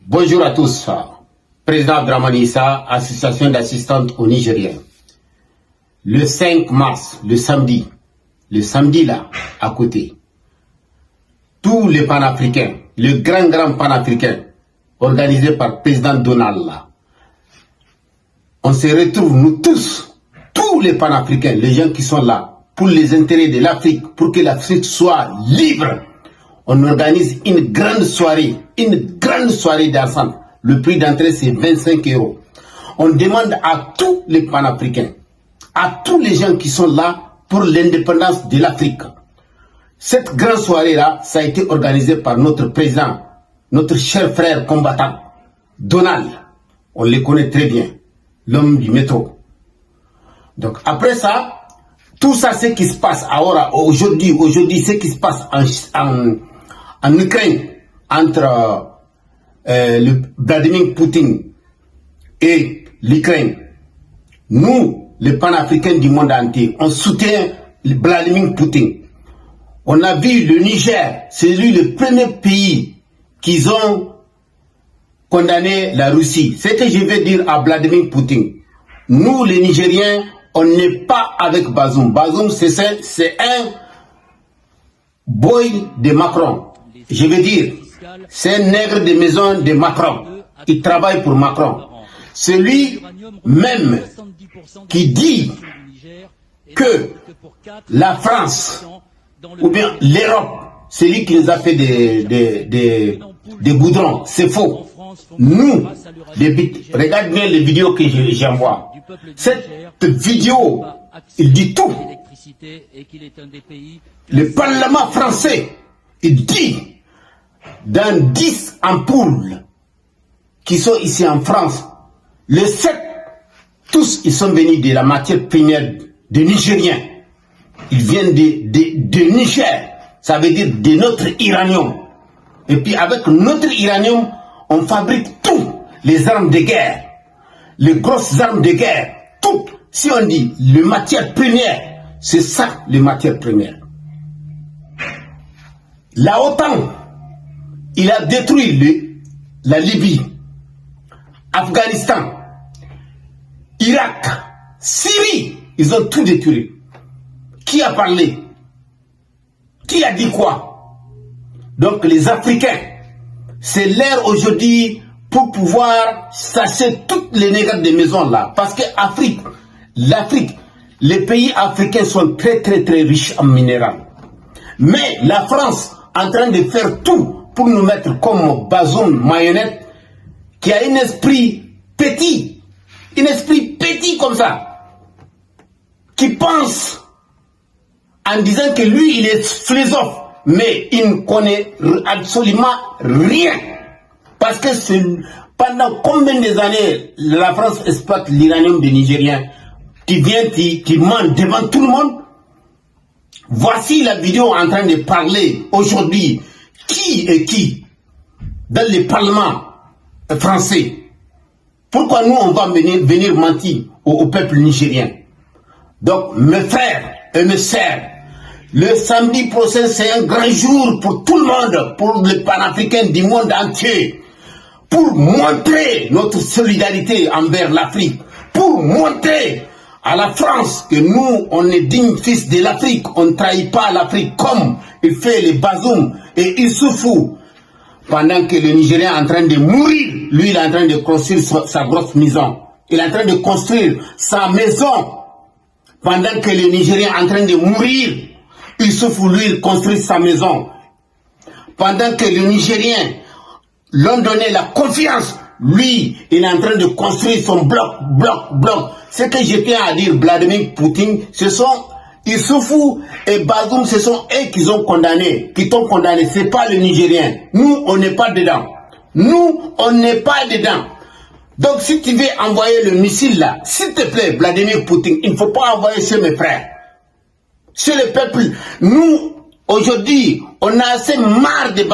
Bonjour à tous. Président Abdrahmane Issa, association d'assistantes aux Nigériens. Le 5 mars, le samedi là, à côté, tous les panafricains, le grand panafricain, organisé par le président Donald là, on se retrouve, nous tous les panafricains, les gens qui sont là, pour les intérêts de l'Afrique, pour que l'Afrique soit libre. On organise une grande soirée dansante. Le prix d'entrée, c'est 25 €. On demande à tous les panafricains, à tous les gens qui sont là pour l'indépendance de l'Afrique. Cette grande soirée-là, ça a été organisé par notre président, notre cher frère combattant, Donald. On le connaît très bien, l'homme du métro. Donc après ça, tout ça, ce qui se passe aujourd'hui, ce qui se passe en Ukraine, entre le Vladimir Poutine et l'Ukraine, nous, les panafricains du monde entier, on soutient Vladimir Poutine. On a vu le Niger, c'est lui le premier pays qu'ils ont condamné la Russie. C'est ce que je vais dire à Vladimir Poutine. Nous, les Nigériens, on n'est pas avec Bazoum. Bazoum, c'est un boy de Macron. Je veux dire, c'est un nègre de maison de Macron. Il travaille pour Macron. C'est lui même qui dit que la France ou bien l'Europe, c'est lui qui nous a fait des goudrons. C'est faux. Nous, regarde bien les vidéos que j'envoie. Cette vidéo, il dit tout. Le Parlement français, il dit, dans 10 ampoules qui sont ici en France, les 7, tous ils sont venus de la matière première des Nigériens. Ils viennent de Niger, ça veut dire de notre uranium. Et puis avec notre uranium, on fabrique tout, les armes de guerre, les grosses armes de guerre, toutes. Si on dit les matières premières, c'est ça les matières premières. La OTAN, il a détruit la Libye, Afghanistan, Irak, Syrie, ils ont tout détruit. Qui a parlé? Qui a dit quoi? Donc les Africains, c'est l'heure aujourd'hui pour pouvoir chasser toutes les nègres des maisons là. Parce que l'Afrique, les pays africains sont très riches en minéral. Mais la France est en train de faire tout pour nous mettre comme Bazoum marionnette, qui a un esprit petit comme ça, qui pense en disant que lui, il est philosophe, mais il ne connaît absolument rien. Parce que pendant combien d'années la France exploite l'uranium des Nigériens, qui vient, qui ment devant tout le monde. Voici la vidéo en train de parler aujourd'hui. Qui est qui dans le Parlement français? Pourquoi nous, on va venir mentir au peuple nigérien? Donc, mes frères et mes sœurs, le samedi prochain, c'est un grand jour pour tout le monde, pour les panafricains du monde entier, pour montrer notre solidarité envers l'Afrique, pour montrer à la France que nous, on est dignes fils de l'Afrique, on ne trahit pas l'Afrique comme il fait les Bazoum et Issoufou. Pendant que le Nigérien est en train de mourir, lui il est en train de construire sa grosse maison. Il est en train de construire sa maison. Pendant que le Nigérien est en train de mourir, Issoufou lui il construit sa maison. Pendant que le Nigérien l'ont donné la confiance, lui il est en train de construire son bloc. Ce que je tiens à dire, Vladimir Poutine, ce sont Issoufou et Bazoum, ce sont eux qui t'ont condamné, ce n'est pas le Nigérien. Nous, on n'est pas dedans. Donc, si tu veux envoyer le missile là, s'il te plaît, Vladimir Poutine, il ne faut pas envoyer chez mes frères. Chez le peuple, nous, aujourd'hui, on a assez marre de